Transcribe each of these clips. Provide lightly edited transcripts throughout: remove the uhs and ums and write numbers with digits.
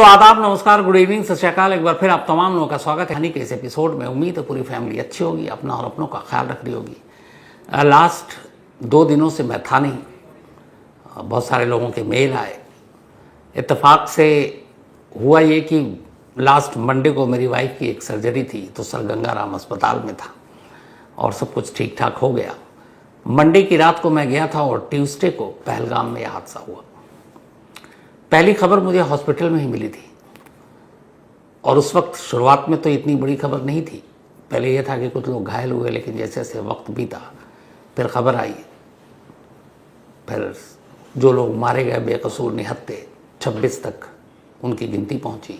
तो आदाब, नमस्कार, गुड इवनिंग, सत श्री अकाल। एक बार फिर आप तमाम लोगों का स्वागत है हानि के इस एपिसोड में। उम्मीद है पूरी फैमिली अच्छी होगी, अपना और अपनों का ख्याल रख रही होगी। लास्ट 2 दिनों से मैं था नहीं, बहुत सारे लोगों के मेल आए। इत्तेफाक से हुआ ये कि लास्ट मंडे को मेरी वाइफ की एक सर्जरी थी, तो सर गंगाराम अस्पताल में था और सब कुछ ठीक ठाक हो गया। मंडे की रात को मैं गया था और ट्यूसडे को पहलगाम में यह हादसा हुआ। पहली खबर मुझे हॉस्पिटल में ही मिली थी और उस वक्त शुरुआत में तो इतनी बड़ी खबर नहीं थी। पहले यह था कि कुछ लोग घायल हुए, लेकिन जैसे जैसे वक्त बीता फिर खबर आई, फिर जो लोग मारे गए बेकसूर निहत्थे 26 तक उनकी गिनती पहुंची।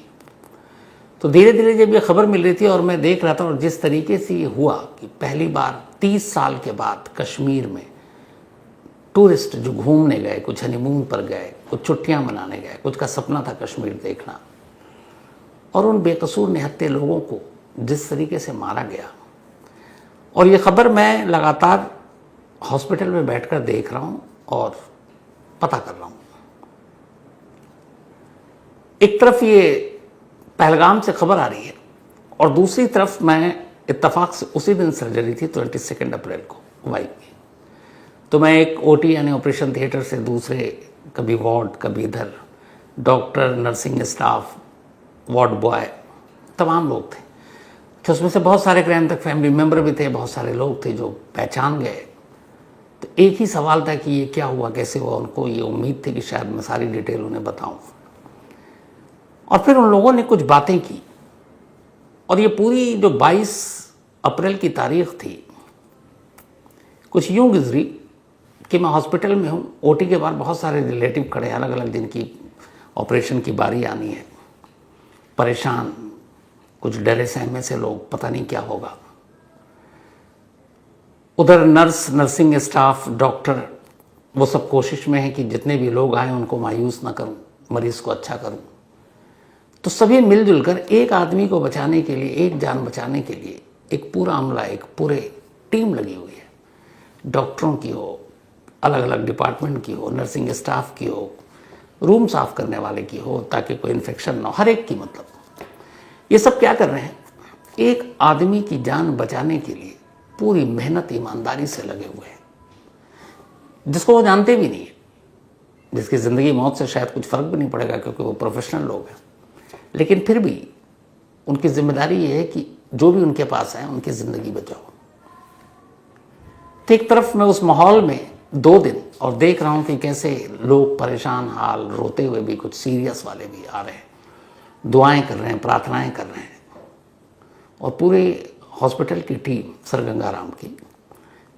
तो धीरे धीरे जब ये खबर मिल रही थी और मैं देख रहा था, और जिस तरीके से ये हुआ कि पहली बार 30 साल के बाद कश्मीर में टूरिस्ट जो घूमने गए, कुछ हनीमून पर गए, कुछ छुट्टियां मनाने गए, कुछ का सपना था कश्मीर देखना, और उन बेकसूर निहत्थे लोगों को जिस तरीके से मारा गया। और ये खबर मैं लगातार हॉस्पिटल में बैठकर देख रहा हूं और पता कर रहा हूं। एक तरफ ये पहलगाम से खबर आ रही है और दूसरी तरफ मैं इत्तेफाक से उसी दिन सर्जरी थी 22 अप्रैल को वाइफ की। तो मैं एक ओटी यानी ऑपरेशन थिएटर से दूसरे, कभी वार्ड कभी इधर, doctor, nursing staff, ward boy, तमाम लोग थे। तो उसमें से बहुत सारे क्राइम तक फैमिली मेम्बर भी थे, बहुत सारे लोग थे जो पहचान गए। तो एक ही सवाल था कि ये क्या हुआ, कैसे हुआ। उनको ये उम्मीद थी कि शायद मैं सारी डिटेल उन्हें बताऊं। और फिर उन लोगों ने कुछ बातें की और ये पूरी जो 22 अप्रैल की तारीख थी कुछ यूं गुजरी कि मैं हॉस्पिटल में हूँ, ओटी के बाद बहुत सारे रिलेटिव खड़े, अलग अलग दिन की ऑपरेशन की बारी आनी है, परेशान, कुछ डरे सहमे से लोग, पता नहीं क्या होगा। उधर नर्स, नर्सिंग स्टाफ, डॉक्टर, वो सब कोशिश में है कि जितने भी लोग आए उनको मायूस ना करूं, मरीज को अच्छा करूं। तो सभी मिलजुल कर एक आदमी को बचाने के लिए, एक जान बचाने के लिए एक पूरा अमला, एक पूरे टीम लगी हुई है। डॉक्टरों की हो, अलग अलग डिपार्टमेंट की हो, नर्सिंग स्टाफ की हो, रूम साफ करने वाले की हो, ताकि कोई इन्फेक्शन ना हो, हर एक की। मतलब ये सब क्या कर रहे हैं, एक आदमी की जान बचाने के लिए पूरी मेहनत ईमानदारी से लगे हुए हैं, जिसको वो जानते भी नहीं है, जिसकी ज़िंदगी मौत से शायद कुछ फ़र्क भी नहीं पड़ेगा क्योंकि वो प्रोफेशनल लोग हैं। लेकिन फिर भी उनकी जिम्मेदारी ये है कि जो भी उनके पास है उनकी ज़िंदगी बचाओ। तो एक तरफ मैं उस माहौल में 2 दिन और देख रहा हूं कि कैसे लोग परेशान हाल, रोते हुए भी, कुछ सीरियस वाले भी आ रहे हैं, दुआएं कर रहे हैं, प्रार्थनाएं कर रहे हैं। और पूरे हॉस्पिटल की टीम सर गंगाराम की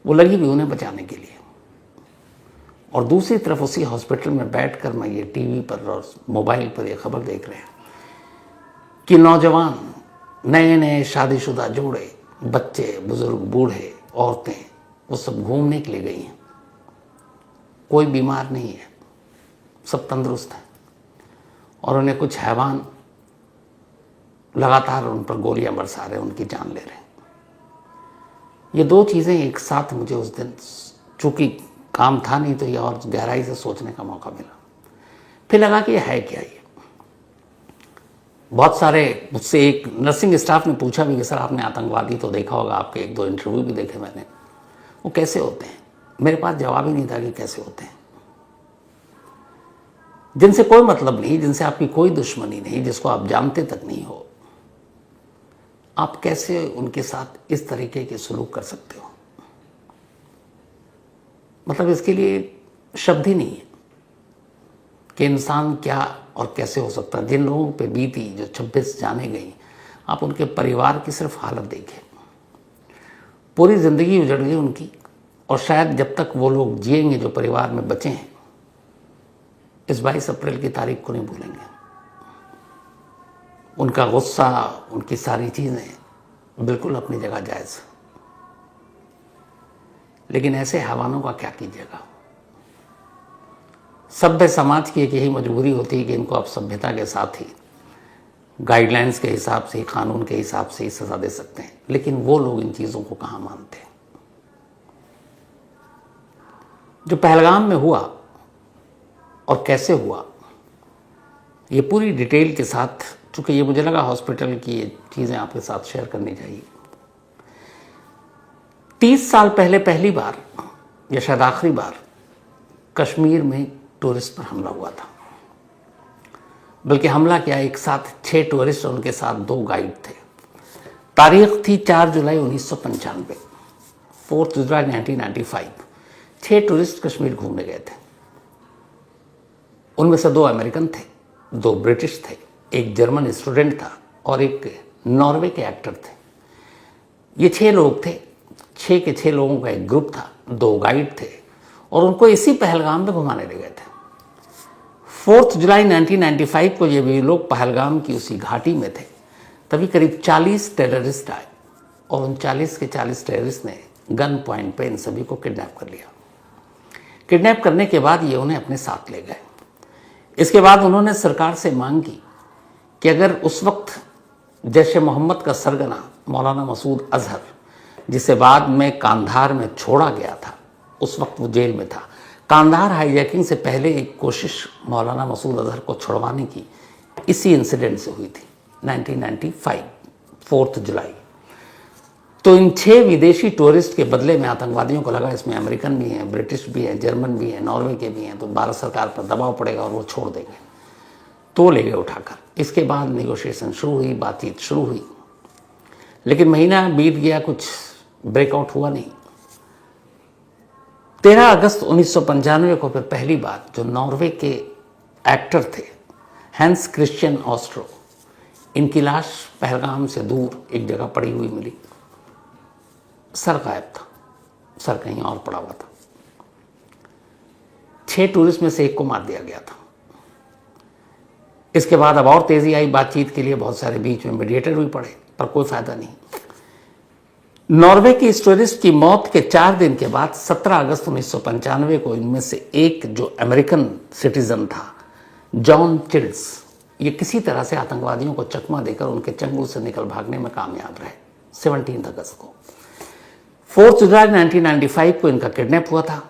वो लगी भी उन्हें बचाने के लिए। और दूसरी तरफ उसी हॉस्पिटल में बैठकर मैं ये टीवी पर और मोबाइल पर ये खबर देख रहे हैं कि नौजवान, नए नए शादीशुदा जोड़े, बच्चे, बुजुर्ग, बूढ़े, औरतें, वो सब घूमने के लिए गई हैं। कोई बीमार नहीं है, सब तंदुरुस्त हैं। और उन्हें कुछ हैवान लगातार उन पर गोलियां बरसा रहे हैं, उनकी जान ले रहे हैं। ये 2 चीज़ें एक साथ मुझे उस दिन, चूंकि काम था नहीं तो ये और गहराई से सोचने का मौका मिला। फिर लगा कि ये है क्या। ये बहुत सारे, मुझसे एक नर्सिंग स्टाफ ने पूछा भी कि सर आपने आतंकवादी तो देखा होगा, आपके 1-2 इंटरव्यू भी देखे मैंने, वो कैसे होते हैं। मेरे पास जवाब ही नहीं था कि कैसे होते हैं। जिनसे कोई मतलब नहीं, जिनसे आपकी कोई दुश्मनी नहीं, जिसको आप जानते तक नहीं हो, आप कैसे उनके साथ इस तरीके के सलूक कर सकते हो। मतलब इसके लिए शब्द ही नहीं है कि इंसान क्या और कैसे हो सकता है। जिन लोगों पे बीती, जो 26 जाने गई, आप उनके परिवार की सिर्फ हालत देखें, पूरी जिंदगी उजड़ गई उनकी। और शायद जब तक वो लोग जिएंगे जो परिवार में बचे हैं, इस 22 अप्रैल की तारीख को नहीं भूलेंगे। उनका गुस्सा, उनकी सारी चीज़ें बिल्कुल अपनी जगह जायज़, लेकिन ऐसे हैवानों का क्या कीजिएगा। सभ्य समाज की एक यही मजबूरी होती है कि इनको आप सभ्यता के साथ ही, गाइडलाइंस के हिसाब से, कानून के हिसाब से ही सज़ा दे सकते हैं, लेकिन वो लोग इन चीज़ों को कहाँ मानते हैं। जो पहलगाम में हुआ और कैसे हुआ, ये पूरी डिटेल के साथ, चूँकि ये मुझे लगा हॉस्पिटल की ये चीज़ें आपके साथ शेयर करनी चाहिए। 30 साल पहले पहली बार या शायद आखिरी बार कश्मीर में टूरिस्ट पर हमला हुआ था। बल्कि हमला क्या, एक साथ 6 टूरिस्ट और उनके साथ 2 गाइड थे। तारीख थी 4 जुलाई 1995, 4 जुलाई 1995। 6 टूरिस्ट कश्मीर घूमने गए थे। उनमें से 2 अमेरिकन थे, 2 ब्रिटिश थे, एक जर्मन स्टूडेंट था और एक नॉर्वे के एक्टर थे। ये 6 लोग थे। 6 के 6 लोगों का एक ग्रुप था, 2 गाइड थे और उनको इसी पहलगाम में घुमाने ले गए थे। 4 जुलाई 1995 को ये भी लोग पहलगाम की उसी घाटी में थे। तभी करीब 40 टेररिस्ट आए और उन 40 के 40 टेररिस्ट ने गन पॉइंट पे इन सभी को किडनैप कर लिया। किडनैप करने के बाद ये उन्हें अपने साथ ले गए। इसके बाद उन्होंने सरकार से मांग की कि अगर उस वक्त जैश ए मोहम्मद का सरगना मौलाना मसूद अजहर, जिसे बाद में कांधार में छोड़ा गया था, उस वक्त वो जेल में था। कांधार हाईजैकिंग से पहले एक कोशिश मौलाना मसूद अजहर को छुड़वाने की इसी इंसिडेंट से हुई थी, 1995 4 जुलाई। तो इन 6 विदेशी टूरिस्ट के बदले में आतंकवादियों को लगा इसमें अमेरिकन भी हैं, ब्रिटिश भी हैं, जर्मन भी हैं, नॉर्वे के भी हैं, तो भारत सरकार पर दबाव पड़ेगा और वो छोड़ देंगे, तो ले गए उठाकर। इसके बाद नेगोशिएशन शुरू हुई, बातचीत शुरू हुई, लेकिन महीना बीत गया, कुछ ब्रेकआउट हुआ नहीं। 13 अगस्त 1995 को फिर पहली बार जो नॉर्वे के एक्टर थे हैंस क्रिश्चियन ऑस्ट्रो, इनकी लाश पहलगाम से दूर एक जगह पड़ी हुई मिली। सर गायब था, सर कहीं और पड़ा हुआ था। 6 टूरिस्ट में से एक को मार दिया गया था। इसके बाद अब और तेजी आई बातचीत के लिए, बहुत सारे बीच में मीडिएटर भी पड़े, पर कोई फायदा नहीं। नॉर्वे की इस टूरिस्ट की मौत के 4 दिन के बाद 17 अगस्त 1995 को इनमें से एक जो अमेरिकन सिटीजन था, जॉन चिल्स, ये किसी तरह से आतंकवादियों को चकमा देकर उनके चंगुल से निकल भागने में कामयाब रहे। 17 अगस्त को 4 जुलाई 1995 को इनका किडनैप हुआ था।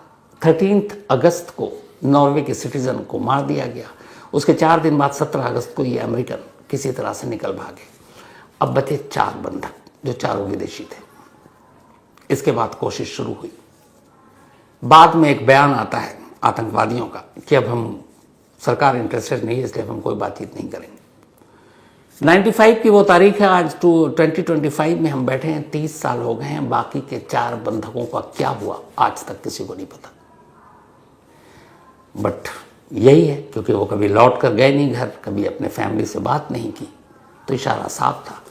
13 अगस्त को नॉर्वे के सिटीजन को मार दिया गया। उसके 4 दिन बाद 17 अगस्त को ये अमेरिकन किसी तरह से निकल भागे। अब बचे 4 बंधक जो चारों विदेशी थे। इसके बाद कोशिश शुरू हुई। बाद में एक बयान आता है आतंकवादियों का कि अब हम, सरकार इंटरेस्टेड नहीं है, इसलिए हम कोई बातचीत नहीं करेंगे। 95 की वो तारीख है, आज 2025 में हम बैठे हैं, 30 साल हो गए हैं। बाकी के 4 बंधकों का क्या हुआ आज तक किसी को नहीं पता। बट यही है, क्योंकि वो कभी लौट कर गए नहीं घर, कभी अपने फैमिली से बात नहीं की, तो इशारा साफ था।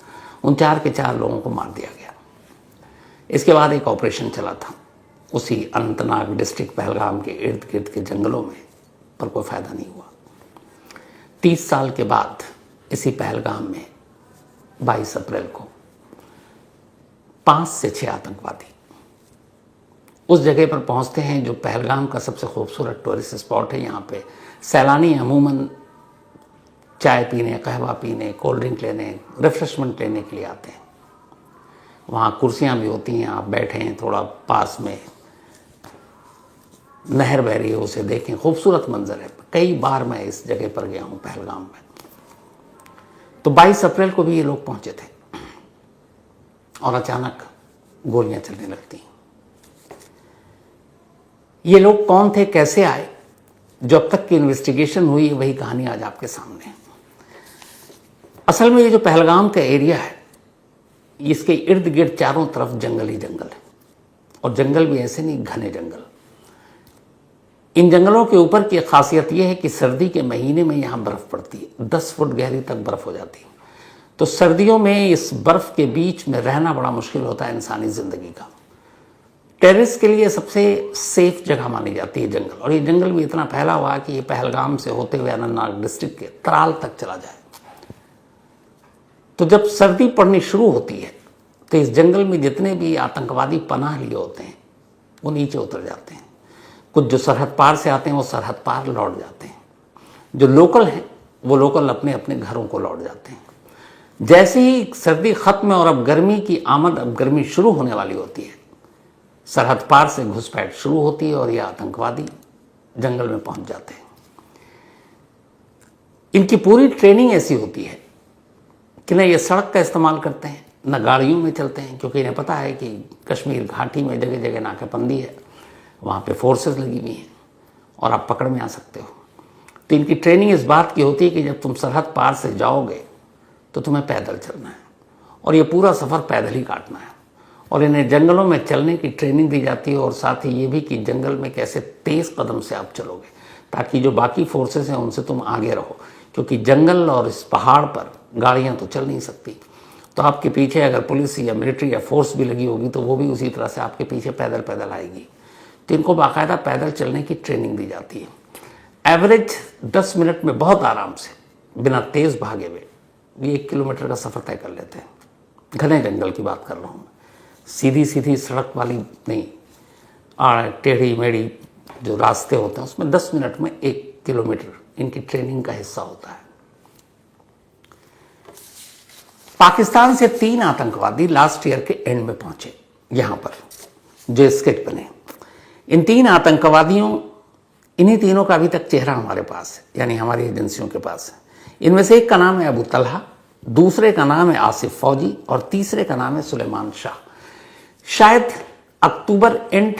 उन 4 के 4 लोगों को मार दिया गया। इसके बाद एक ऑपरेशन चला था उसी अनंतनाग डिस्ट्रिक्ट पहलगाम के इर्द गिर्द के जंगलों में, पर कोई फायदा नहीं हुआ। 30 साल के बाद इसी पहलगाम में 22 अप्रैल को 5 से 6 आतंकवादी उस जगह पर पहुंचते हैं जो पहलगाम का सबसे खूबसूरत टूरिस्ट स्पॉट है। यहाँ पे सैलानी अमूमन चाय पीने, कहवा पीने, कोल्ड ड्रिंक लेने, रिफ्रेशमेंट लेने के लिए आते हैं। वहाँ कुर्सियाँ भी होती हैं, आप बैठे हैं, थोड़ा पास में नहर बह रही है, उसे देखें, खूबसूरत मंजर है। कई बार मैं इस जगह पर गया हूँ पहलगाम में। तो 22 अप्रैल को भी ये लोग पहुंचे थे और अचानक गोलियां चलने लगती। ये लोग कौन थे, कैसे आए, जो अब तक की इन्वेस्टिगेशन हुई है वही कहानी आज आपके सामने है। असल में ये जो पहलगाम का एरिया है, इसके इर्द गिर्द चारों तरफ जंगल ही जंगल है, और जंगल भी ऐसे नहीं, घने जंगल। इन जंगलों के ऊपर की खासियत यह है कि सर्दी के महीने में यहाँ बर्फ़ पड़ती है, 10 फुट गहरी तक बर्फ़ हो जाती है। तो सर्दियों में इस बर्फ़ के बीच में रहना बड़ा मुश्किल होता है इंसानी ज़िंदगी का। टेररिस्ट के लिए सबसे सेफ जगह मानी जाती है जंगल, और ये जंगल भी इतना फैला हुआ है कि ये पहलगाम से होते हुए अनंतनाग डिस्ट्रिक्ट के त्राल तक चला जाए। तो जब सर्दी पड़नी शुरू होती है तो इस जंगल में जितने भी आतंकवादी पनाह लिए होते हैं वो नीचे उतर जाते हैं। कुछ जो सरहद पार से आते हैं वो सरहद पार लौट जाते हैं। जो लोकल हैं वो लोकल अपने अपने घरों को लौट जाते हैं। जैसे ही सर्दी खत्म है और अब गर्मी की आमद, अब गर्मी शुरू होने वाली होती है, सरहद पार से घुसपैठ शुरू होती है और ये आतंकवादी जंगल में पहुंच जाते हैं। इनकी पूरी ट्रेनिंग ऐसी होती है कि न ये सड़क का इस्तेमाल करते हैं, न गाड़ियों में चलते हैं, क्योंकि इन्हें पता है कि कश्मीर घाटी में जगह जगह नाकाबंदी है, वहाँ पे फोर्सेस लगी हुई हैं और आप पकड़ में आ सकते हो। तो इनकी ट्रेनिंग इस बात की होती है कि जब तुम सरहद पार से जाओगे तो तुम्हें पैदल चलना है और ये पूरा सफ़र पैदल ही काटना है। और इन्हें जंगलों में चलने की ट्रेनिंग दी जाती है और साथ ही ये भी कि जंगल में कैसे तेज़ कदम से आप चलोगे ताकि जो बाकी फोर्सेस हैं उनसे तुम आगे रहो, क्योंकि जंगल और इस पहाड़ पर गाड़ियाँ तो चल नहीं सकती। तो आपके पीछे अगर पुलिस या मिलिट्री या फोर्स भी लगी होगी तो वो भी उसी तरह से आपके पीछे पैदल पैदल आएगी। तो इनको बाकायदा पैदल चलने की ट्रेनिंग दी जाती है। एवरेज 10 मिनट में बहुत आराम से बिना तेज़ भागे हुए ये 1 किलोमीटर का सफ़र तय कर लेते हैं। घने जंगल की बात कर रहा हूँ, सीधी सीधी सड़क वाली नहीं, टेढ़ी मेढ़ी जो रास्ते होते हैं उसमें 10 मिनट में 1 किलोमीटर इनकी ट्रेनिंग का हिस्सा होता है। पाकिस्तान से 3 आतंकवादी लास्ट ईयर के एंड में पहुंचे यहां पर, जो स्केच बने। इन 3 आतंकवादियों, इन्हीं तीनों का अभी तक चेहरा हमारे पास है, यानी हमारी एजेंसियों के पास है। इनमें से एक का नाम है अबू तलहा, दूसरे का नाम है आसिफ फौजी और तीसरे का नाम है सुलेमान शाह। शायद अक्टूबर एंड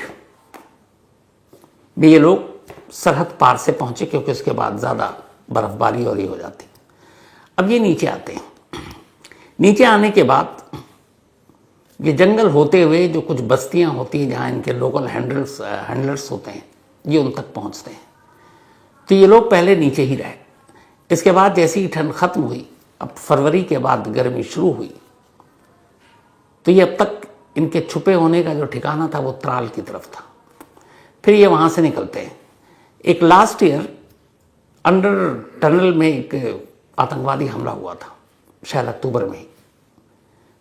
में ये लोग सरहद पार से पहुंचे, क्योंकि उसके बाद ज़्यादा बर्फबारी और ये हो जाती। अब ये नीचे आते हैं। नीचे आने के बाद ये जंगल होते हुए जो कुछ बस्तियां होती हैं जहाँ इनके लोकल हैंडलर्स होते हैं, ये उन तक पहुँचते हैं। तो ये लोग पहले नीचे ही रहे। इसके बाद जैसे ही ठंड खत्म हुई, अब फरवरी के बाद गर्मी शुरू हुई, तो ये अब तक इनके छुपे होने का जो ठिकाना था वो त्राल की तरफ था। फिर ये वहाँ से निकलते हैं। एक लास्ट ईयर अंडर टनल में एक आतंकवादी हमला हुआ था, शायद अक्टूबर में ही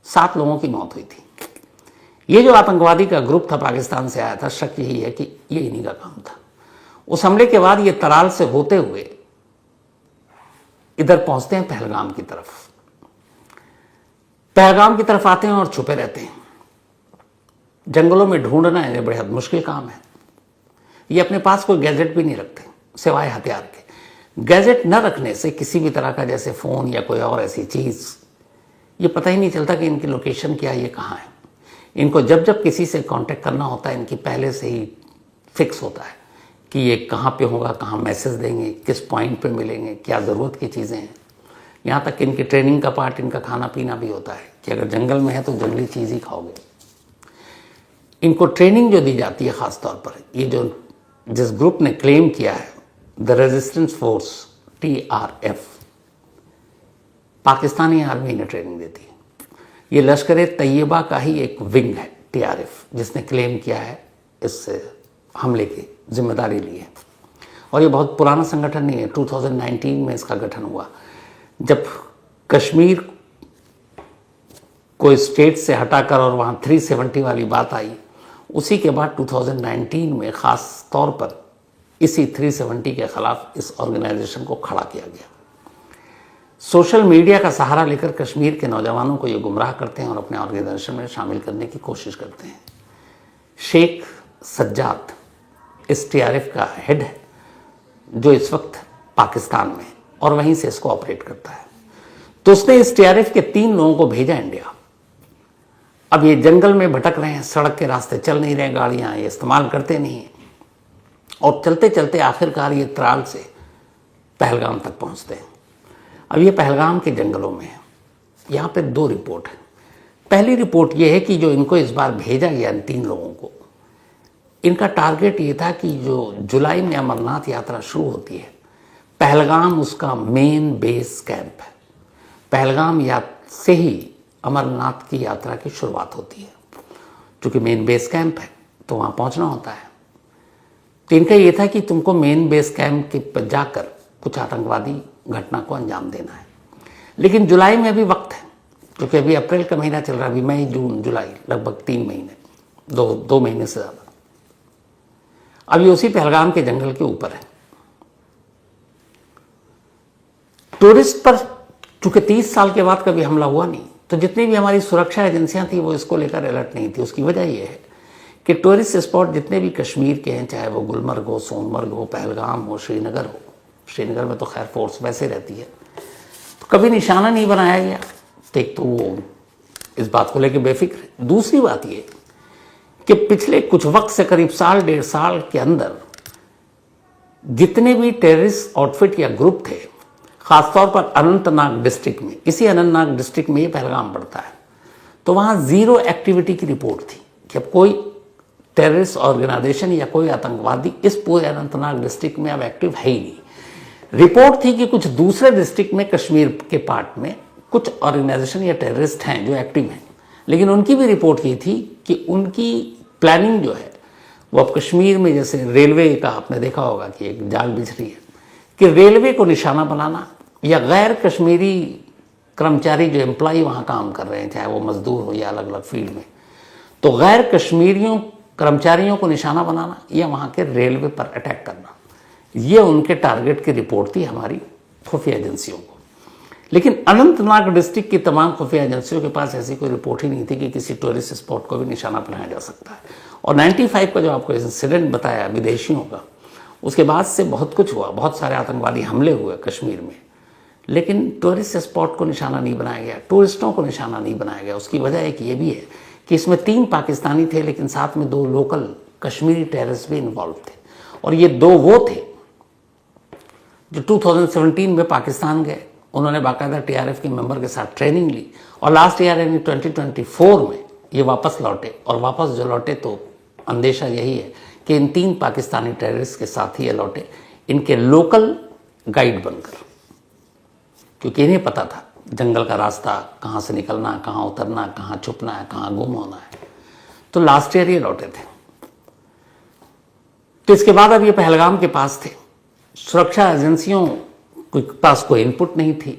7 लोगों की मौत हुई थी। ये जो आतंकवादी का ग्रुप था पाकिस्तान से आया था, शक यही है कि ये इन्हीं का काम था। उस हमले के बाद ये तराल से होते हुए इधर पहुंचते हैं पहलगाम की तरफ। पहलगाम की तरफ आते हैं और छुपे रहते हैं। जंगलों में ढूंढना इन्हें बेहद मुश्किल काम है। ये अपने पास कोई गैजेट भी नहीं रखते सिवाय हथियार के। गैजेट न रखने से किसी भी तरह का, जैसे फ़ोन या कोई और ऐसी चीज़, ये पता ही नहीं चलता कि इनकी लोकेशन क्या है, ये कहाँ है। इनको जब जब किसी से कांटेक्ट करना होता है, इनकी पहले से ही फिक्स होता है कि ये कहाँ पे होगा, कहाँ मैसेज देंगे, किस पॉइंट पे मिलेंगे, क्या ज़रूरत की चीज़ें हैं। यहाँ तक कि इनकी ट्रेनिंग का पार्ट इनका खाना पीना भी होता है कि अगर जंगल में है तो जंगली चीज़ ही खाओगे। इनको ट्रेनिंग जो दी जाती है ख़ास तौर पर, ये जो जिस ग्रुप ने क्लेम किया है the resistance force TRF, Pakistani army ने ट्रेनिंग देती है। ये लश्कर तैयबा का ही एक विंग है TRF, जिसने क्लेम किया है इस हमले की जिम्मेदारी ली है। और ये बहुत पुराना संगठन नहीं है, 2019 में इसका गठन हुआ। जब कश्मीर को स्टेट से हटाकर और वहाँ 370 वाली बात आई, उसी के बाद 2019 में ख़ास तौर पर इसी 370 के ख़िलाफ़ इस ऑर्गेनाइजेशन को खड़ा किया गया। सोशल मीडिया का सहारा लेकर कश्मीर के नौजवानों को ये गुमराह करते हैं और अपने ऑर्गेनाइजेशन में शामिल करने की कोशिश करते हैं। शेख सज्जाद इस TRF का हेड है, जो इस वक्त पाकिस्तान में और वहीं से इसको ऑपरेट करता है। तो उसने इस TRF के 3 लोगों को भेजा इंडिया। अब ये जंगल में भटक रहे हैं, सड़क के रास्ते चल नहीं रहे, गाड़ियाँ ये इस्तेमाल करते नहीं हैं, और चलते चलते आखिरकार ये त्राल से पहलगाम तक पहुँचते हैं। अब ये पहलगाम के जंगलों में है। यहाँ पे 2 रिपोर्ट है। पहली रिपोर्ट ये है कि जो इनको इस बार भेजा गया इन 3 लोगों को, इनका टारगेट ये था कि जो जुलाई में अमरनाथ यात्रा शुरू होती है, पहलगाम उसका मेन बेस कैंप है। पहलगाम से ही अमरनाथ की यात्रा की शुरुआत होती है। चूँकि मेन बेस कैंप है तो वहाँ पहुँचना होता है। तो इनका ये था कि तुमको मेन बेस कैंप के पर जाकर कुछ आतंकवादी घटना को अंजाम देना है। लेकिन जुलाई में अभी वक्त है, क्योंकि अभी अप्रैल का महीना चल रहा है, अभी मई जून जुलाई लगभग 3 महीने, दो महीने से ज़्यादा। अभी उसी पहलगाम के जंगल के ऊपर है। टूरिस्ट पर चूंकि 30 साल के बाद कभी हमला हुआ नहीं, तो जितनी भी हमारी सुरक्षा एजेंसियां थी वो इसको लेकर अलर्ट नहीं थी। उसकी वजह यह है कि टूरिस्ट स्पॉट जितने भी कश्मीर के हैं, चाहे वो गुलमर्ग हो, सोनमर्ग हो, पहलगाम हो, श्रीनगर हो, श्रीनगर में तो खैर फोर्स वैसे रहती है, तो कभी निशाना नहीं बनाया गया। तो एक तो वो इस बात को लेकर बेफिक्र है। दूसरी बात ये कि पिछले कुछ वक्त से करीब साल डेढ़ साल के अंदर जितने भी टेररिस्ट आउटफिट या ग्रुप थे, खासतौर पर अनंतनाग डिस्ट्रिक्ट में, इसी अनंतनाग डिस्ट्रिक्ट में ये पहलगाम पड़ता है, तो वहाँ ज़ीरो एक्टिविटी की रिपोर्ट थी कि अब कोई टेररिस्ट ऑर्गेनाइजेशन या कोई आतंकवादी इस पूरे अनंतनाग डिस्ट्रिक्ट में अब एक्टिव है ही नहीं। रिपोर्ट थी कि कुछ दूसरे डिस्ट्रिक्ट में, कश्मीर के पार्ट में कुछ ऑर्गेनाइजेशन या टेररिस्ट हैं जो एक्टिव हैं, लेकिन उनकी भी रिपोर्ट ये थी कि उनकी प्लानिंग जो है वो अब कश्मीर में, जैसे रेलवे का आपने देखा होगा कि एक जाल बिछ रही है कि रेलवे को निशाना बनाना या गैर कश्मीरी कर्मचारी जो एम्प्लॉय वहाँ काम कर रहे हैं, चाहे वो मजदूर हो या अलग अलग फील्ड में, तो गैर कश्मीरियों कर्मचारियों को निशाना बनाना या वहाँ के रेलवे पर अटैक करना, ये उनके टारगेट की रिपोर्ट थी हमारी खुफिया एजेंसियों को। लेकिन अनंतनाग डिस्ट्रिक्ट की तमाम खुफिया एजेंसियों के पास ऐसी कोई रिपोर्ट ही नहीं थी कि किसी टूरिस्ट स्पॉट को भी निशाना बनाया जा सकता है। और 95 का जो आपको इंसिडेंट बताया विदेशियों का, उसके बाद से बहुत कुछ हुआ, बहुत सारे आतंकवादी हमले हुए कश्मीर में, लेकिन टूरिस्ट स्पॉट को निशाना नहीं बनाया गया, टूरिस्टों को निशाना नहीं बनाया गया। उसकी वजह एक ये भी है कि इसमें 3 पाकिस्तानी थे, लेकिन साथ में 2 लोकल कश्मीरी टेररिस्ट भी इन्वॉल्व थे, और ये 2 वो थे जो 2017 में पाकिस्तान गए। उन्होंने बाकायदा TRF के मेंबर के साथ ट्रेनिंग ली और लास्ट ईयर यानी 2024 में ये वापस लौटे, और वापस जो लौटे तो अंदेशा यही है कि इन 3 पाकिस्तानी टेररिस्ट के साथ ही ये लौटे, इनके लोकल गाइड बनकर, क्योंकि इन्हें पता था जंगल का रास्ता, कहाँ से निकलना, कहाँ उतरना, कहाँ छुपना है, कहाँ गुम होना है। तो लास्ट ईयर ये लौटे थे। तो इसके बाद अब ये पहलगाम के पास थे। सुरक्षा एजेंसियों के पास कोई इनपुट नहीं थी,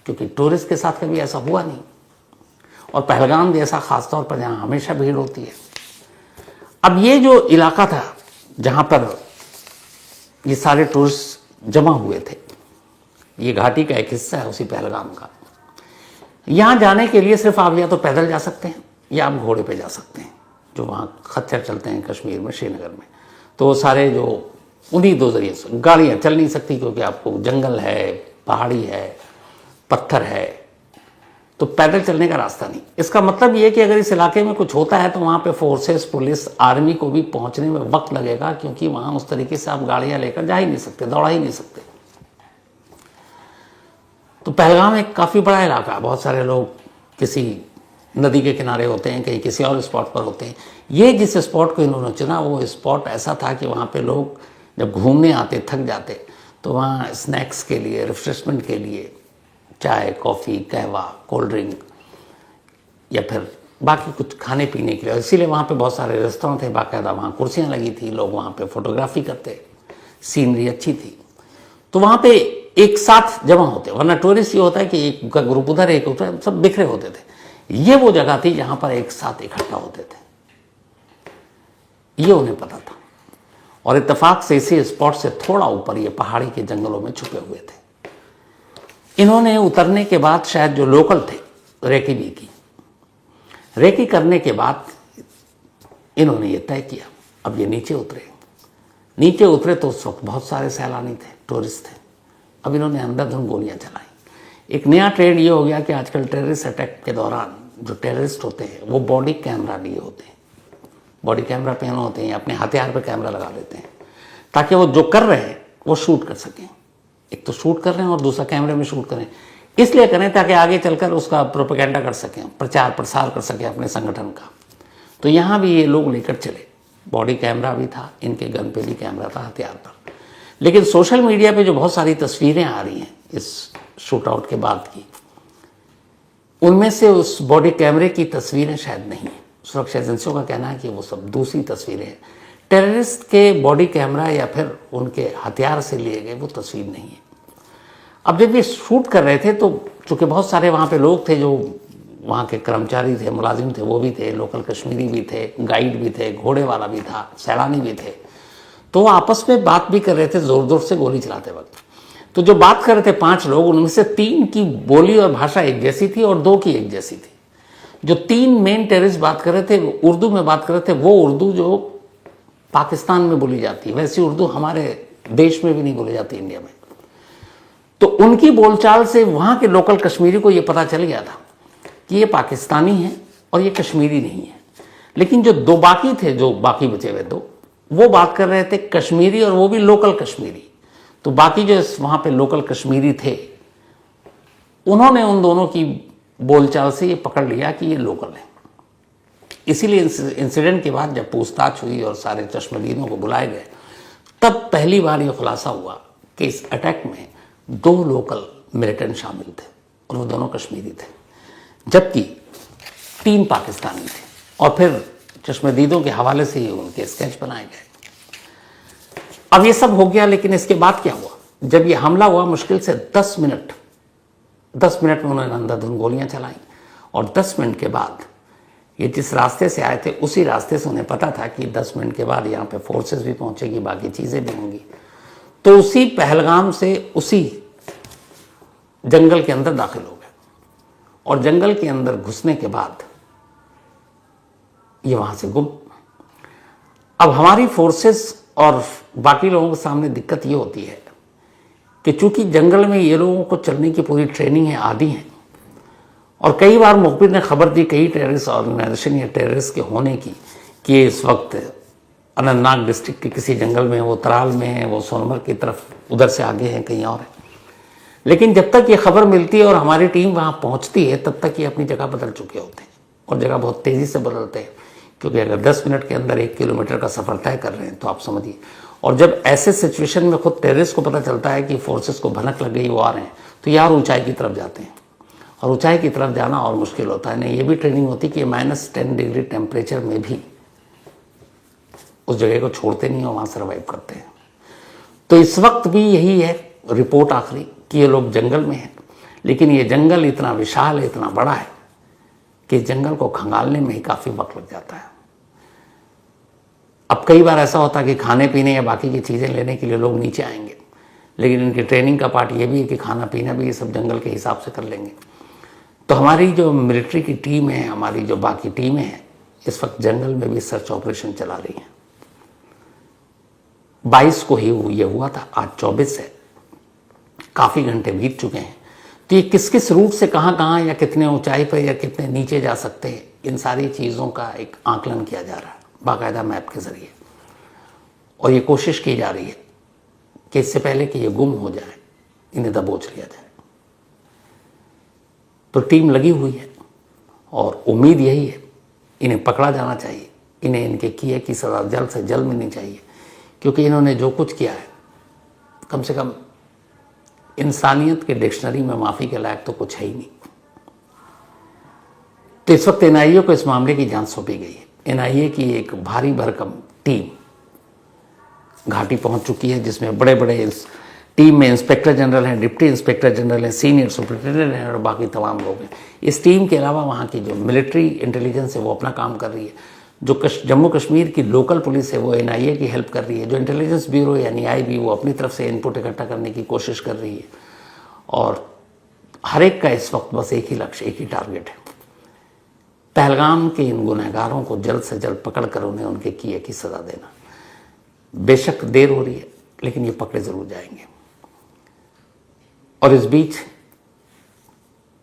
क्योंकि टूरिस्ट के साथ कभी ऐसा हुआ नहीं, और पहलगाम जैसा खासतौर पर जहाँ हमेशा भीड़ होती है। अब ये जो इलाका था जहाँ पर ये सारे टूरिस्ट जमा हुए थे, ये घाटी का एक हिस्सा है उसी पहलगाम का। यहाँ जाने के लिए सिर्फ आप या तो पैदल जा सकते हैं या आप घोड़े पे जा सकते हैं, जो वहाँ खच्चर चलते हैं कश्मीर में, श्रीनगर में। तो वो सारे जो उन्हीं 2 जरिए से, गाड़ियाँ चल नहीं सकती क्योंकि आपको जंगल है, पहाड़ी है, पत्थर है, तो पैदल चलने का रास्ता नहीं। इसका मतलब ये है कि अगर इस इलाके में कुछ होता है तो वहाँ पे फोर्सेस, पुलिस, आर्मी को भी पहुँचने में वक्त लगेगा, क्योंकि वहाँ उस तरीके से आप गाड़ियाँ लेकर जा ही नहीं सकते, दौड़ा ही नहीं सकते। तो पहलगाम एक काफ़ी बड़ा इलाका है, बहुत सारे लोग किसी नदी के किनारे होते हैं, कहीं किसी और स्पॉट पर होते हैं। ये जिस स्पॉट को इन्होंने चुना वो स्पॉट ऐसा था कि वहाँ पे लोग जब घूमने आते, थक जाते, तो वहाँ स्नैक्स के लिए, रिफ्रेशमेंट के लिए चाय, कॉफ़ी, कहवा, कोल्ड ड्रिंक या फिर बाकी कुछ खाने पीने के लिए, इसीलिए वहाँ पे बहुत सारे रेस्टोरेंट थे, बाकायदा वहाँ कुर्सियाँ लगी थी, लोग वहाँ पे फोटोग्राफी करते, सीनरी अच्छी थी, तो वहाँ पे एक साथ जमा होते। वरना टूरिस्ट ये होता है कि एक का ग्रुप उधर, एक उधर, सब बिखरे होते थे। ये वो जगह थी जहाँ पर एक साथ इकट्ठा होते थे, ये उन्हें पता था। और इत्तेफाक से इसी स्पॉट से थोड़ा ऊपर ये पहाड़ी के जंगलों में छुपे हुए थे। इन्होंने उतरने के बाद शायद जो लोकल थे, रेकी भी की, रेकी करने के बाद इन्होंने ये तय किया अब ये नीचे उतरे तो उस वक्त बहुत सारे सैलानी थे, टूरिस्ट थे। अब इन्होंने अंधाधुंध गोलियां चलाई। एक नया ट्रेंड ये हो गया कि आजकल टेररिस्ट अटैक के दौरान जो टेररिस्ट होते हैं वो बॉडी कैमरा लिए होते हैं, बॉडी कैमरा पहने होते हैं, अपने हथियार पर कैमरा लगा लेते हैं, ताकि वो जो कर रहे हैं वो शूट कर सकें। एक तो शूट कर रहे हैं और दूसरा कैमरे में शूट करें, इसलिए करें ताकि आगे चलकर उसका प्रोपेगेंडा कर सकें, प्रचार प्रसार कर सकें अपने संगठन का। तो यहाँ भी ये लोग लेकर चले, बॉडी कैमरा भी था, इनके गन पे भी कैमरा था, हथियार पर। लेकिन सोशल मीडिया पे जो बहुत सारी तस्वीरें आ रही हैं इस शूट आउट के बाद की, उनमें से उस बॉडी कैमरे की तस्वीरें शायद नहीं है। सुरक्षा एजेंसियों का कहना है कि वो सब दूसरी तस्वीरें हैं, टेररिस्ट के बॉडी कैमरा या फिर उनके हथियार से लिए गए वो तस्वीर नहीं है। अब जब ये शूट कर रहे थे तो चूँकि बहुत सारे वहाँ पे लोग थे जो वहाँ के कर्मचारी थे, मुलाजिम थे, वो भी थे, लोकल कश्मीरी भी थे, गाइड भी थे, घोड़े वाला भी था, सैलानी भी थे, तो आपस में बात भी कर रहे थे ज़ोर ज़ोर से गोली चलाते वक्त। तो जो बात कर रहे थे 5 लोग, उनमें से 3 की बोली और भाषा एक जैसी थी और 2 की एक जैसी थी। जो 3 मेन टेररिस्ट बात कर रहे थे उर्दू में बात कर रहे थे, वो उर्दू जो पाकिस्तान में बोली जाती है, वैसी उर्दू हमारे देश में भी नहीं बोली जाती, इंडिया में। तो उनकी बोलचाल से वहां के लोकल कश्मीरी को यह पता चल गया था कि ये पाकिस्तानी है और ये कश्मीरी नहीं है। लेकिन जो दो बाकी थे, जो बाकी बचे हुए दो, वो बात कर रहे थे कश्मीरी और वो भी लोकल कश्मीरी। तो बाकी जो वहां पे लोकल कश्मीरी थे उन्होंने उन दोनों की बोलचाल से ये पकड़ लिया कि ये लोकल है। इसीलिए इंसिडेंट के बाद जब पूछताछ हुई और सारे चश्मदीदों को बुलाए गए, तब पहली बार ये खुलासा हुआ कि इस अटैक में 2 लोकल मिलिटेंट शामिल थे और वो दोनों कश्मीरी थे, जबकि 3 पाकिस्तानी थे। और फिर चश्मदीदों के हवाले से ही उनके स्केच बनाए गए। अब ये सब हो गया, लेकिन इसके बाद क्या हुआ? जब ये हमला हुआ, मुश्किल से 10 मिनट में उन्होंने अंधाधुंध गोलियां चलाई और 10 मिनट के बाद ये जिस रास्ते से आए थे उसी रास्ते से उन्हें पता था कि 10 मिनट के बाद यहाँ पे फोर्सेस भी पहुंचेगी, बाकी चीज़ें भी होंगी। तो उसी पहलगाम से उसी जंगल के अंदर दाखिल हो गए और जंगल के अंदर घुसने के बाद ये वहां से गुम। अब हमारी फोर्सेस और बाकी लोगों के सामने दिक्कत ये होती है कि चूंकि जंगल में ये लोगों को चलने की पूरी ट्रेनिंग है, आदि हैं, और कई बार मुखबिर ने खबर दी कई टेररिस्ट ऑर्गेनाइजेशन या टेररिस्ट के होने की कि इस वक्त अनंतनाग डिस्ट्रिक्ट के किसी जंगल में, वो तराल में है, वो सोनमर्ग की तरफ उधर से आगे हैं, कहीं और है। लेकिन जब तक ये खबर मिलती है और हमारी टीम वहाँ पहुँचती है, तब तक ये अपनी जगह बदल चुके होते हैं और जगह बहुत तेज़ी से बदलते हैं, क्योंकि अगर 10 मिनट के अंदर 1 किलोमीटर का सफ़र तय कर रहे हैं तो आप समझिए। और जब ऐसे सिचुएशन में खुद टेररिस्ट को पता चलता है कि फोर्सेस को भनक लग गई, वो आ रहे हैं, तो यार ऊंचाई की तरफ जाते हैं और ऊंचाई की तरफ जाना और मुश्किल होता है। नहीं, ये भी ट्रेनिंग होती कि -10 डिग्री टेम्परेचर में भी उस जगह को छोड़ते नहीं और वहाँ सर्वाइव करते हैं। तो इस वक्त भी यही है रिपोर्ट आखिरी कि ये लोग जंगल में हैं, लेकिन ये जंगल इतना विशाल है, इतना बड़ा है कि इस जंगल को खंगालने में ही काफ़ी वक्त लग जाता है। अब कई बार ऐसा होता है कि खाने पीने या बाकी की चीज़ें लेने के लिए लोग नीचे आएंगे, लेकिन इनकी ट्रेनिंग का पार्ट ये भी है कि खाना पीना भी ये सब जंगल के हिसाब से कर लेंगे। तो हमारी जो मिलिट्री की टीम है, हमारी जो बाकी टीमें हैं, इस वक्त जंगल में भी सर्च ऑपरेशन चला रही हैं। 22 को ही ये हुआ था, आज 24 है, काफ़ी घंटे बीत चुके हैं। तो ये किस किस रूट से कहाँ कहाँ या कितने ऊंचाई पर या कितने नीचे जा सकते हैं, इन सारी चीज़ों का एक आकलन किया जा रहा है बाकायदा मैप के ज़रिए। और ये कोशिश की जा रही है कि इससे पहले कि ये गुम हो जाए, इन्हें दबोच लिया जाए। तो टीम लगी हुई है और उम्मीद यही है इन्हें पकड़ा जाना चाहिए, इन्हें इनके किए की सज़ा जल्द से जल्द मिलनी चाहिए, क्योंकि इन्होंने जो कुछ किया है, कम से कम इंसानियत के डिक्शनरी में माफ़ी के लायक तो कुछ है ही नहीं। तो इस वक्त एनआईए को इस मामले की जांच सौंपी गई है। एनआईए की एक भारी भरकम टीम घाटी पहुंच चुकी है, जिसमें बड़े बड़े इस टीम में इंस्पेक्टर जनरल हैं, डिप्टी इंस्पेक्टर जनरल हैं, सीनियर सुपरिटेंडेंट हैं और बाकी तमाम लोग हैं। इस टीम के अलावा वहाँ की जो मिलिट्री इंटेलिजेंस है वो अपना काम कर रही है, जो जम्मू कश्मीर की लोकल पुलिस है वो एनआईए की हेल्प कर रही है, जो इंटेलिजेंस ब्यूरो यानी आईबी वो अपनी तरफ से इनपुट इकट्ठा करने की कोशिश कर रही है। और हर एक का इस वक्त बस एक ही लक्ष्य, एक ही टारगेट है, पहलगाम के इन गुनहगारों को जल्द से जल्द पकड़कर उन्हें उनके किए की सज़ा देना। बेशक देर हो रही है, लेकिन ये पकड़े ज़रूर जाएंगे। और इस बीच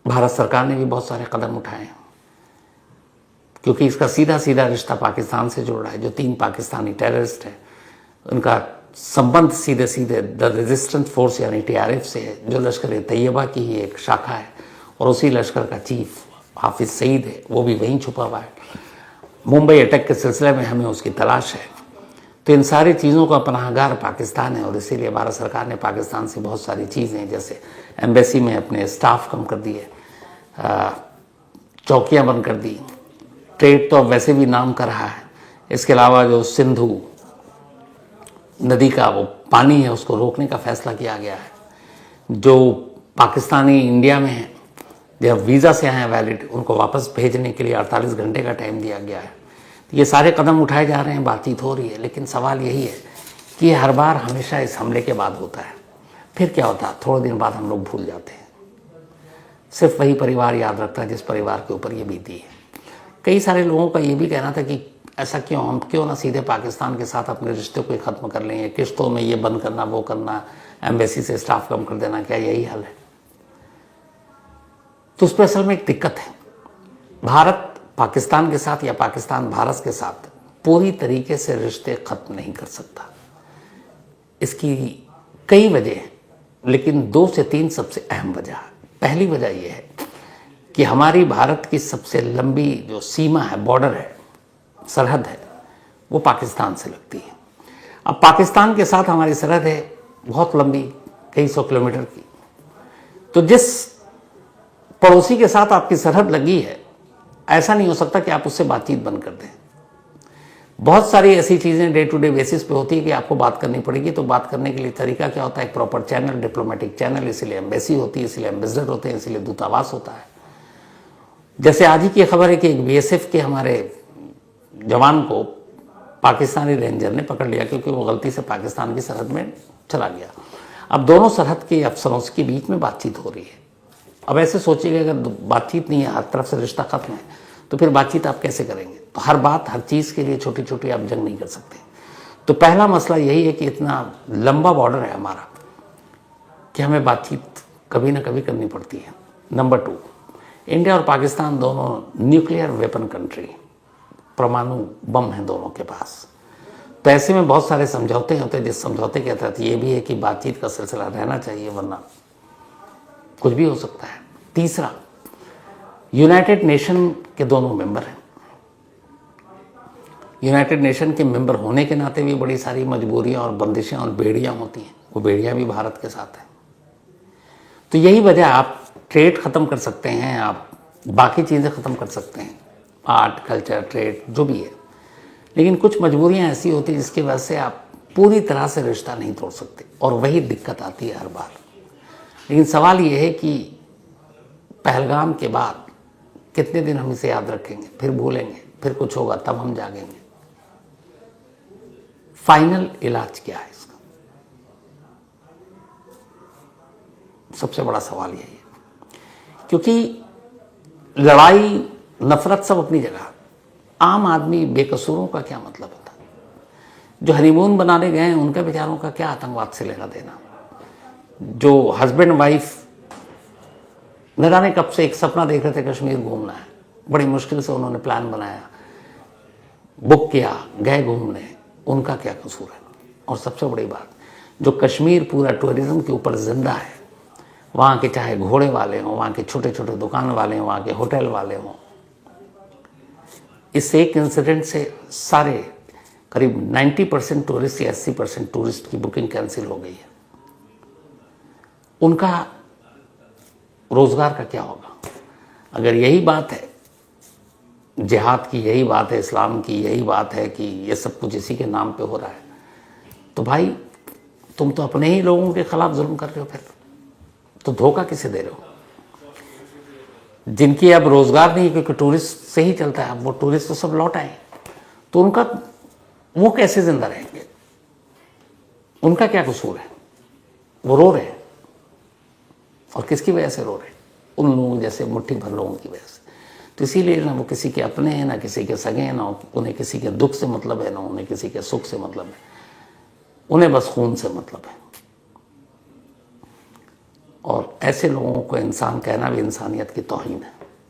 भारत सरकार ने भी बहुत सारे कदम उठाए हैं, क्योंकि इसका सीधा सीधा रिश्ता पाकिस्तान से जुड़ रहा है। जो 3 पाकिस्तानी टेररिस्ट हैं, उनका संबंध सीधे सीधे द रेजिस्टेंस फोर्स यानी TRF से है, जो लश्कर तैयबा की ही एक शाखा है, और उसी लश्कर का चीफ हाफिज सईद है, वो भी वहीं छुपा हुआ है। मुंबई अटैक के सिलसिले में हमें उसकी तलाश है। तो इन सारी चीज़ों का पनाहगार पाकिस्तान है, और इसीलिए भारत सरकार ने पाकिस्तान से बहुत सारी चीज़ें, जैसे एम्बेसी में अपने स्टाफ कम कर दिए, चौकियाँ बंद कर दी, ट्रेड तो अब वैसे भी नाम कर रहा है। इसके अलावा जो सिंधु नदी का वो पानी है उसको रोकने का फैसला किया गया है। जो पाकिस्तानी इंडिया में हैं, जब वीज़ा से आए हैं वैलिड, उनको वापस भेजने के लिए 48 घंटे का टाइम दिया गया है। ये सारे कदम उठाए जा रहे हैं, बातचीत हो रही है, लेकिन सवाल यही है कि हर बार हमेशा इस हमले के बाद होता है। फिर क्या होता है, थोड़े दिन बाद हम लोग भूल जाते हैं। सिर्फ वही परिवार याद रखता है जिस परिवार के ऊपर ये बीती है। कई सारे लोगों का ये भी कहना था कि ऐसा क्यों, हम क्यों ना सीधे पाकिस्तान के साथ अपने रिश्ते को ही ख़त्म कर लें, किश्तों में ये बंद करना, वो करना, एम्बेसी से स्टाफ कम कर देना, क्या यही हाल है? तो उस पर असल में एक दिक्कत है। भारत पाकिस्तान के साथ या पाकिस्तान भारत के साथ पूरी तरीके से रिश्ते ख़त्म नहीं कर सकता। इसकी कई वजह हैं, लेकिन 2 से 3 सबसे अहम वजह है। पहली वजह यह है कि हमारी भारत की सबसे लंबी जो सीमा है, बॉर्डर है, सरहद है, वो पाकिस्तान से लगती है। अब पाकिस्तान के साथ हमारी सरहद है बहुत लंबी, कई 100 किलोमीटर की। तो जिस पड़ोसी के साथ आपकी सरहद लगी है, ऐसा नहीं हो सकता कि आप उससे बातचीत बंद कर दें। बहुत सारी ऐसी चीज़ें डे टू डे बेसिस पे होती है कि आपको बात करनी पड़ेगी। तो बात करने के लिए तरीका क्या होता है? एक प्रॉपर चैनल, डिप्लोमेटिक चैनल। इसीलिए एम्बेसी होती है, इसलिए एम्बेसडर होते हैं, इसलिए दूतावास होता है। जैसे आज ही की खबर है कि एक बीएसएफ के हमारे जवान को पाकिस्तानी रेंजर ने पकड़ लिया क्योंकि वो गलती से पाकिस्तान की सरहद में चला गया। अब दोनों सरहद के अफसरों के बीच में बातचीत हो रही है। अब ऐसे सोचिएगा, अगर बातचीत नहीं है, हर तरफ से रिश्ता खत्म है, तो फिर बातचीत आप कैसे करेंगे? तो हर बात, हर चीज़ के लिए छोटी छोटी आप जंग नहीं कर सकते। तो पहला मसला यही है कि इतना लंबा बॉर्डर है हमारा कि हमें बातचीत कभी ना कभी करनी पड़ती है। नंबर 2, इंडिया और पाकिस्तान दोनों न्यूक्लियर वेपन कंट्री, परमाणु बम हैं दोनों के पास। तो ऐसे में बहुत सारे समझौते होते हैं, जिस समझौते के तहत ये भी है कि बातचीत का सिलसिला रहना चाहिए, वरना कुछ भी हो सकता है। तीसरा, यूनाइटेड नेशन के दोनों मेंबर हैं। यूनाइटेड नेशन के मेंबर होने के नाते भी बड़ी सारी मजबूरियां और बंदिशें और बेड़ियां होती हैं। वो बेड़ियां भी भारत के साथ हैं। तो यही वजह, आप ट्रेड ख़त्म कर सकते हैं, आप बाकी चीज़ें ख़त्म कर सकते हैं, आर्ट, कल्चर, ट्रेड, जो भी है, लेकिन कुछ मजबूरियां ऐसी होती हैं जिसकी वजह से आप पूरी तरह से रिश्ता नहीं तोड़ सकते, और वही दिक्कत आती है हर बार। लेकिन सवाल ये है कि पहलगाम के बाद कितने दिन हम इसे याद रखेंगे, फिर भूलेंगे, फिर कुछ होगा तब हम जागेंगे। फाइनल इलाज क्या है इसका? सबसे बड़ा सवाल यही है, क्योंकि लड़ाई, नफरत सब अपनी जगह, आम आदमी बेकसूरों का क्या मतलब होता है? जो हनीमून बनाने गए हैं उनके बेचारों का क्या आतंकवाद से लेना देना? जो हस्बैंड वाइफ न जाने कब से एक सपना देख रहे थे कश्मीर घूमना है, बड़ी मुश्किल से उन्होंने प्लान बनाया, बुक किया, गए घूमने, उनका क्या कसूर है? और सबसे बड़ी बात, जो कश्मीर पूरा टूरिज्म के ऊपर जिंदा है, वहाँ के चाहे घोड़े वाले हों, वहाँ के छोटे छोटे दुकान वाले हों, वहाँ के होटल वाले हों, इस एक इंसिडेंट से सारे करीब 90% टूरिस्ट या 80% टूरिस्ट की बुकिंग कैंसिल हो गई है। उनका रोजगार का क्या होगा? अगर यही बात है, जिहाद की यही बात है, इस्लाम की यही बात है कि ये सब कुछ इसी के नाम पे हो रहा है, तो भाई तुम तो अपने ही लोगों के खिलाफ जुल्म कर रहे हो। फिर तो धोखा किसे दे रहे हो? जिनकी अब रोजगार नहीं, क्योंकि टूरिस्ट से ही चलता है, अब वो टूरिस्ट तो सब लौट आए, तो उनका, वो कैसे जिंदा रहेंगे? उनका क्या कसूर है? वो रो रहे हैं, और किसकी वजह से रो रहे हैं? उन लोगों जैसे मुट्ठी भर लोगों की वजह से। तो इसीलिए ना वो किसी के अपने हैं, ना किसी के सगे हैं, ना उन्हें किसी के दुख से मतलब है, ना उन्हें किसी के सुख से मतलब है, उन्हें बस खून से मतलब है। और ऐसे लोगों को इंसान कहना भी इंसानियत की तौहीन है।